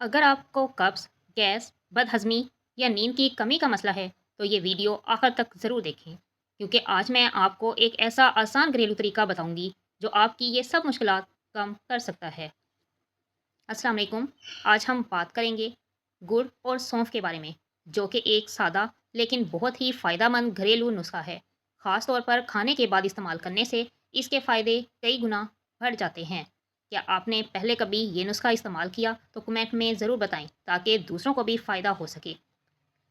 अगर आपको कब्ज़, गैस, बदहज़मी या नींद की कमी का मसला है, तो ये वीडियो आखिर तक ज़रूर देखें, क्योंकि आज मैं आपको एक ऐसा आसान घरेलू तरीका बताऊंगी जो आपकी ये सब मुश्किलात कम कर सकता है। अस्सलाम वालेकुम। आज हम बात करेंगे गुड़ और सौंफ के बारे में, जो कि एक सादा लेकिन बहुत ही फ़ायदेमंद घरेलू नुस्खा है। ख़ास तौर पर खाने के बाद इस्तेमाल करने से इसके फ़ायदे कई गुना बढ़ जाते हैं। क्या आपने पहले कभी ये नुस्खा इस्तेमाल किया तो कमेंट में ज़रूर बताएं, ताकि दूसरों को भी फ़ायदा हो सके।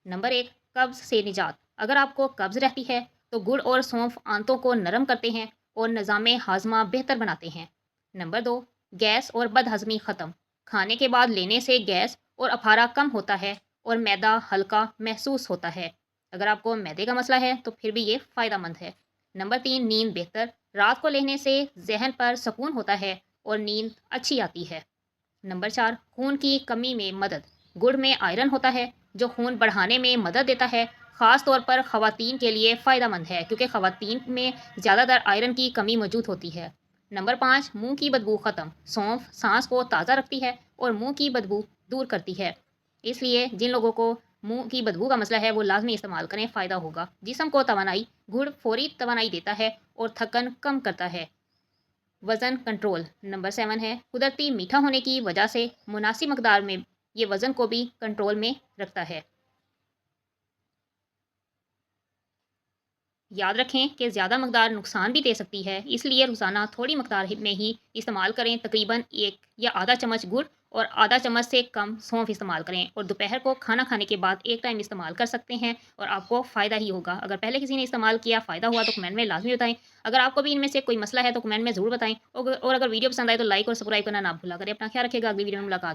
नंबर एक, कब्ज़ से निजात। अगर आपको कब्ज़ रहती है तो गुड़ और सौंफ आंतों को नरम करते हैं और निज़ाम हाजमा बेहतर बनाते हैं। नंबर दो, गैस और बदहज़मी ख़त्म। खाने के बाद लेने से गैस और अफारा कम होता है और मैदा हल्का महसूस होता है। अगर आपको मैदे का मसला है तो फिर भी ये फ़ायदेमंद है। नंबर तीन, नींद बेहतर। रात को लेने से जहन पर सुकून होता है और नींद अच्छी आती है। नंबर चार, खून की कमी में मदद। गुड़ में आयरन होता है जो खून बढ़ाने में मदद देता है। ख़ास तौर पर ख़वातीन के लिए फ़ायदेमंद है, क्योंकि ख़वातीन में ज़्यादातर आयरन की कमी मौजूद होती है। नंबर पाँच, मुंह की बदबू ख़त्म। सौंफ सांस को ताज़ा रखती है और मुंह की बदबू दूर करती है। इसलिए जिन लोगों को मुंह की बदबू का मसला है वो लाजमी इस्तेमाल करें, फ़ायदा होगा। जिस्म को तवानाई। गुड़ फौरी तवानाई देता है और थकन कम करता है। वज़न कंट्रोल। नंबर 7 है, कुदरती मीठा होने की वजह से मुनासिब मकदार में ये वज़न को भी कंट्रोल में रखता है। याद रखें कि ज़्यादा मकदार नुकसान भी दे सकती है, इसलिए रोज़ाना थोड़ी मकदार में ही इस्तेमाल करें। तकरीबन 1 या आधा चम्मच गुड़ और आधा चम्मच से कम सौंफ इस्तेमाल करें, और दोपहर को खाना खाने के बाद एक टाइम इस्तेमाल कर सकते हैं और आपको फ़ायदा ही होगा। अगर पहले किसी ने इस्तेमाल किया, फ़ायदा हुआ तो कमेंट में लाजमी बताएं। अगर आपको भी इनमें से कोई मसला है तो कमेंट में ज़रूर बताएं, और अगर वीडियो पसंद आए तो लाइक और सब्सक्राइब करना ना भूला करें। अपना ख्याल रखिएगा, अगली वीडियो में मुलाकात